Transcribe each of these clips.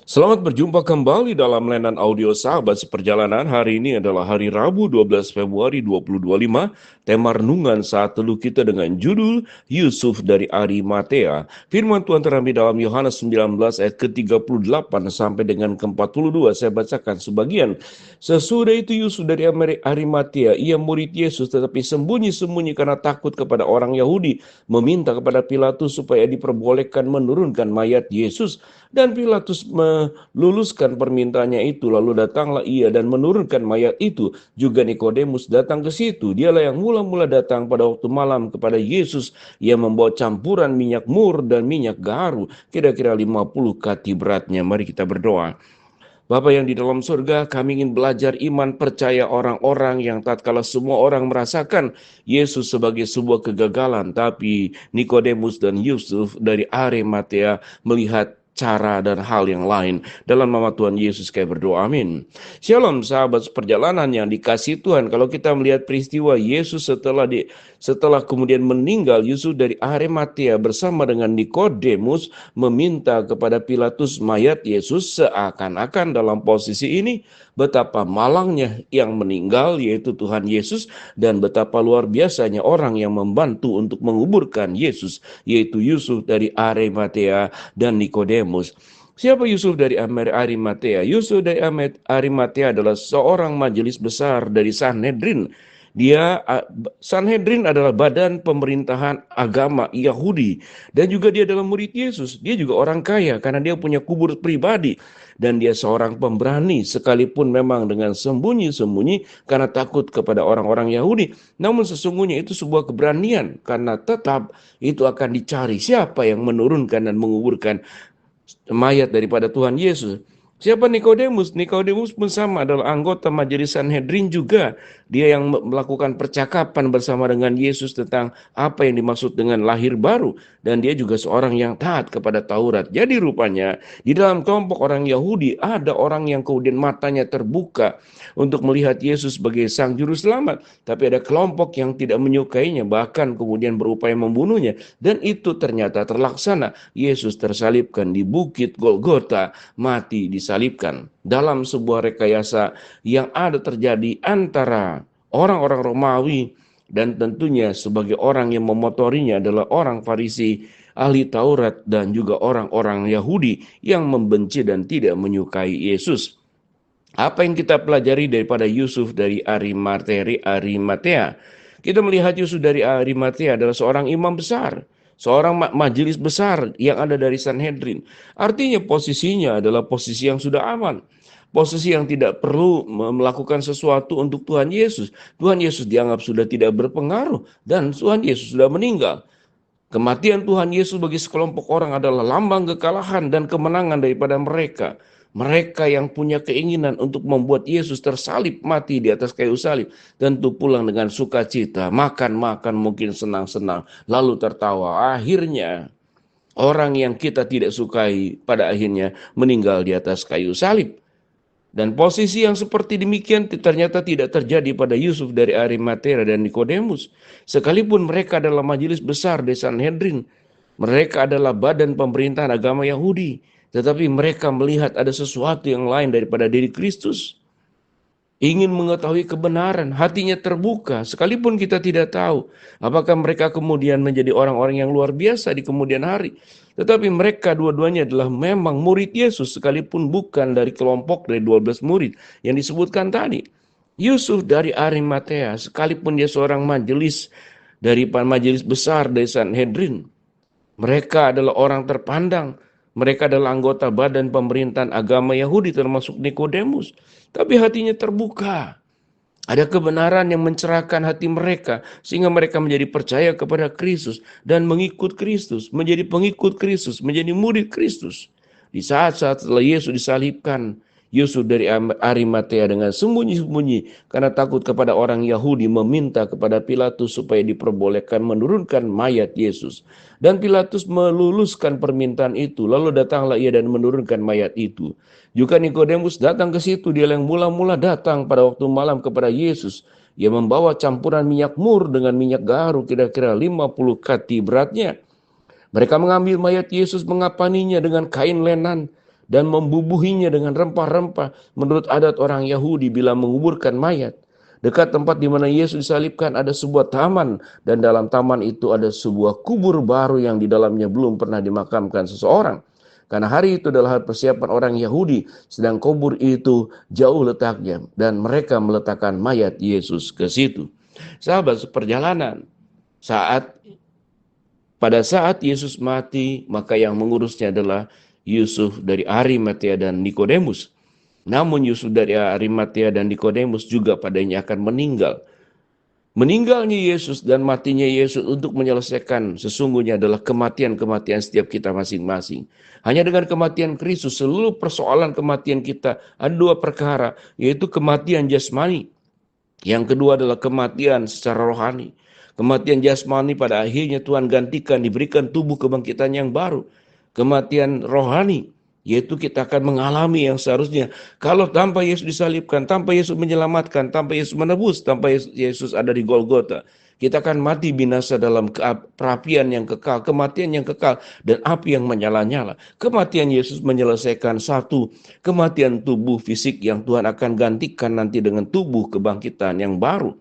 Selamat berjumpa kembali dalam Lenan Audio Sahabat Seperjalanan. Hari ini adalah hari Rabu 12 Februari 2025. Tema renungan saat teduh kita dengan judul Yusuf dari Arimatea. Firman Tuhan terambil dalam Yohanes 19 ayat ke-38 sampai dengan ke-42. Saya bacakan sebagian. Sesudah itu Yusuf dari Arimatea, ia murid Yesus tetapi sembunyi-sembunyi karena takut kepada orang Yahudi, meminta kepada Pilatus supaya diperbolehkan menurunkan mayat Yesus. Dan Pilatus meluluskan permintaannya itu, lalu datanglah ia dan menurunkan mayat itu. Juga Nikodemus datang ke situ. Dialah yang mula-mula datang pada waktu malam kepada Yesus. Ia membawa campuran minyak mur dan minyak gaharu, kira-kira 50 kati beratnya. Mari kita berdoa. Bapa yang di dalam surga, kami ingin belajar iman percaya orang-orang yang tatkala semua orang merasakan Yesus sebagai sebuah kegagalan, tapi Nikodemus dan Yusuf dari Arimatea melihat cara dan hal yang lain. Dalam nama Tuhan Yesus kami berdoa, amin. Shalom sahabat seperjalanan yang dikasihi Tuhan. Kalau kita melihat peristiwa Yesus setelah kemudian meninggal, Yusuf dari Arimatea bersama dengan Nikodemus meminta kepada Pilatus mayat Yesus, seakan-akan dalam posisi ini betapa malangnya yang meninggal yaitu Tuhan Yesus, dan betapa luar biasanya orang yang membantu untuk menguburkan Yesus yaitu Yusuf dari Arimatea dan Nikodemus. Siapa Yusuf dari Arimatea? Yusuf dari Arimatea adalah seorang majelis besar dari Sanhedrin. Sanhedrin adalah badan pemerintahan agama Yahudi, dan juga dia adalah murid Yesus. Dia juga orang kaya karena dia punya kubur pribadi, dan dia seorang pemberani sekalipun memang dengan sembunyi-sembunyi karena takut kepada orang-orang Yahudi. Namun sesungguhnya itu sebuah keberanian, karena tetap itu akan dicari siapa yang menurunkan dan menguburkan mayat daripada Tuhan Yesus. Siapa Nikodemus? Nikodemus pun sama, adalah anggota majelis Sanhedrin juga. Dia yang melakukan percakapan bersama dengan Yesus tentang apa yang dimaksud dengan lahir baru. Dan dia juga seorang yang taat kepada Taurat. Jadi rupanya di dalam kelompok orang Yahudi ada orang yang kemudian matanya terbuka untuk melihat Yesus sebagai sang juru selamat. Tapi ada kelompok yang tidak menyukainya, bahkan kemudian berupaya membunuhnya. Dan itu ternyata terlaksana. Yesus tersalibkan di bukit Golgota, mati disalibkan. Dalam sebuah rekayasa yang ada terjadi antara orang-orang Romawi, dan tentunya sebagai orang yang memotorinya adalah orang Farisi, ahli Taurat, dan juga orang-orang Yahudi yang membenci dan tidak menyukai Yesus. Apa yang kita pelajari daripada Yusuf dari Arimatea? Kita melihat Yusuf dari Arimatea adalah seorang imam besar, seorang majelis besar yang ada dari Sanhedrin. Artinya posisinya adalah posisi yang sudah aman. Posisi yang tidak perlu melakukan sesuatu untuk Tuhan Yesus. Tuhan Yesus dianggap sudah tidak berpengaruh dan Tuhan Yesus sudah meninggal. Kematian Tuhan Yesus bagi sekelompok orang adalah lambang kekalahan dan kemenangan daripada mereka. Mereka yang punya keinginan untuk membuat Yesus tersalib mati di atas kayu salib, tentu pulang dengan sukacita, makan-makan mungkin senang-senang, lalu tertawa. Akhirnya orang yang kita tidak sukai pada akhirnya meninggal di atas kayu salib. Dan posisi yang seperti demikian ternyata tidak terjadi pada Yusuf dari Arimatea dan Nikodemus. Sekalipun mereka adalah majelis besar di Sanhedrin, mereka adalah badan pemerintahan agama Yahudi, tetapi mereka melihat ada sesuatu yang lain daripada diri Kristus. Ingin mengetahui kebenaran, hatinya terbuka, sekalipun kita tidak tahu apakah mereka kemudian menjadi orang-orang yang luar biasa di kemudian hari. Tetapi mereka dua-duanya adalah memang murid Yesus, sekalipun bukan dari kelompok dari 12 murid yang disebutkan tadi. Yusuf dari Arimatea, sekalipun dia seorang majelis dari majelis besar dari Sanhedrin, mereka adalah orang terpandang. Mereka adalah anggota badan pemerintahan agama Yahudi termasuk Nikodemus. Tapi hatinya terbuka. Ada kebenaran yang mencerahkan hati mereka sehingga mereka menjadi percaya kepada Kristus dan mengikut Kristus, menjadi pengikut Kristus, menjadi murid Kristus. Di saat-saat setelah Yesus disalibkan, Yusuf dari Arimatea dengan sembunyi-sembunyi karena takut kepada orang Yahudi meminta kepada Pilatus supaya diperbolehkan menurunkan mayat Yesus. Dan Pilatus meluluskan permintaan itu, lalu datanglah ia dan menurunkan mayat itu. Juga Nikodemus datang ke situ, dia yang mula-mula datang pada waktu malam kepada Yesus. Ia membawa campuran minyak mur dengan minyak gaharu kira-kira 50 kati beratnya. Mereka mengambil mayat Yesus, mengapaninya dengan kain lenan, dan membubuhinya dengan rempah-rempah menurut adat orang Yahudi bila menguburkan mayat. Dekat tempat di mana Yesus disalibkan ada sebuah taman, dan dalam taman itu ada sebuah kubur baru yang di dalamnya belum pernah dimakamkan seseorang. Karena hari itu adalah hari persiapan orang Yahudi, sedang kubur itu jauh letaknya, dan mereka meletakkan mayat Yesus ke situ. Sahabat seperjalanan, pada saat Yesus mati, maka yang mengurusnya adalah Yusuf dari Arimatea dan Nikodemus. Namun Yusuf dari Arimatea dan Nikodemus juga padanya akan meninggal. Meninggalnya Yesus dan matinya Yesus untuk menyelesaikan sesungguhnya adalah kematian-kematian setiap kita masing-masing. Hanya dengan kematian Kristus, seluruh persoalan kematian kita ada dua perkara, yaitu kematian jasmani. Yang kedua adalah kematian secara rohani. Kematian jasmani pada akhirnya Tuhan gantikan, diberikan tubuh kebangkitan yang baru. Kematian rohani, yaitu kita akan mengalami yang seharusnya kalau tanpa Yesus disalibkan, tanpa Yesus menyelamatkan, tanpa Yesus menebus, tanpa Yesus ada di Golgota, kita akan mati binasa dalam perapian yang kekal, kematian yang kekal, dan api yang menyala-nyala. Kematian Yesus menyelesaikan satu kematian tubuh fisik yang Tuhan akan gantikan nanti dengan tubuh kebangkitan yang baru.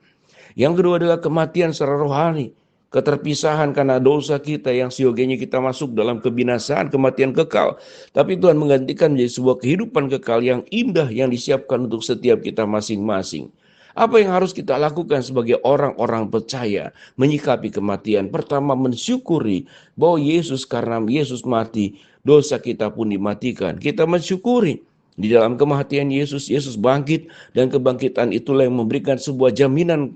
Yang kedua adalah kematian secara rohani. Keterpisahan karena dosa kita yang siogianya kita masuk dalam kebinasaan, kematian kekal. Tapi Tuhan menggantikan menjadi sebuah kehidupan kekal yang indah yang disiapkan untuk setiap kita masing-masing. Apa yang harus kita lakukan sebagai orang-orang percaya menyikapi kematian? Pertama, mensyukuri bahwa Yesus, karena Yesus mati, dosa kita pun dimatikan. Kita mensyukuri. Di dalam kematian Yesus, Yesus bangkit, dan kebangkitan itulah yang memberikan sebuah jaminan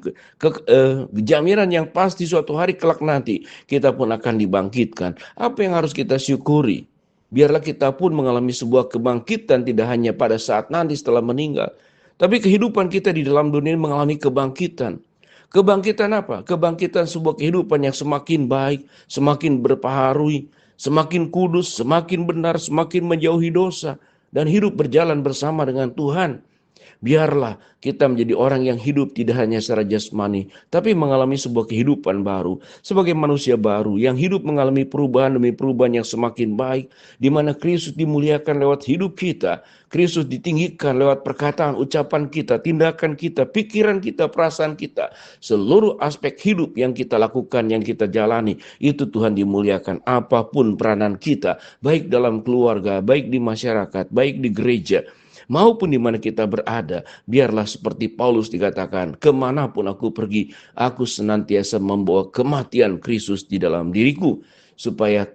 jaminan yang pasti suatu hari kelak nanti kita pun akan dibangkitkan. Apa yang harus kita syukuri? Biarlah kita pun mengalami sebuah kebangkitan tidak hanya pada saat nanti setelah meninggal, tapi kehidupan kita di dalam dunia ini mengalami kebangkitan. Kebangkitan apa? Kebangkitan sebuah kehidupan yang semakin baik, semakin berpaharui, semakin kudus, semakin benar, semakin menjauhi dosa, dan hidup berjalan bersama dengan Tuhan. Biarlah kita menjadi orang yang hidup tidak hanya secara jasmani, tapi mengalami sebuah kehidupan baru, sebagai manusia baru yang hidup mengalami perubahan demi perubahan yang semakin baik, di mana Kristus dimuliakan lewat hidup kita, Kristus ditinggikan lewat perkataan, ucapan kita, tindakan kita, pikiran kita, perasaan kita, seluruh aspek hidup yang kita lakukan, yang kita jalani, itu Tuhan dimuliakan. Apapun peranan kita, baik dalam keluarga, baik di masyarakat, baik di gereja, maupun di mana kita berada, biarlah seperti Paulus dikatakan, kemanapun aku pergi, aku senantiasa membawa kematian Kristus di dalam diriku, supaya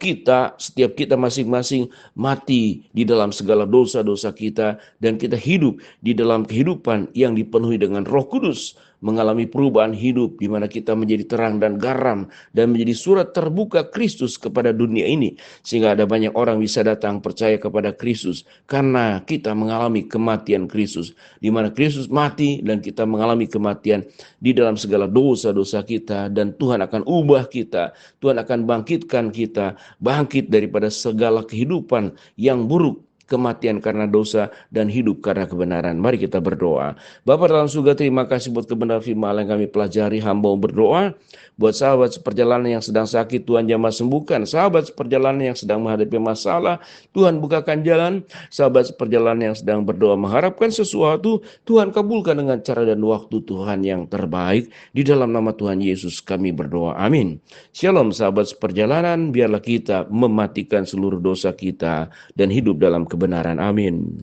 setiap kita masing-masing mati di dalam segala dosa-dosa kita, dan kita hidup di dalam kehidupan yang dipenuhi dengan Roh Kudus, mengalami perubahan hidup di mana kita menjadi terang dan garam dan menjadi surat terbuka Kristus kepada dunia ini, sehingga ada banyak orang bisa datang percaya kepada Kristus karena kita mengalami kematian Kristus, di mana Kristus mati dan kita mengalami kematian di dalam segala dosa-dosa kita, dan Tuhan akan ubah kita, Tuhan akan bangkitkan kita, bangkit daripada segala kehidupan yang buruk, kematian karena dosa dan hidup karena kebenaran. Mari kita berdoa. Bapa dalam surga, terima kasih buat kebenaran firman yang kami pelajari. Hamba berdoa buat sahabat seperjalanan yang sedang sakit, Tuhan jamah sembuhkan. Sahabat seperjalanan yang sedang menghadapi masalah, Tuhan bukakan jalan. Sahabat seperjalanan yang sedang berdoa mengharapkan sesuatu, Tuhan kabulkan dengan cara dan waktu Tuhan yang terbaik. Di dalam nama Tuhan Yesus kami berdoa. Amin. Shalom sahabat seperjalanan, biarlah kita mematikan seluruh dosa kita dan hidup dalam kebenaran. Amin.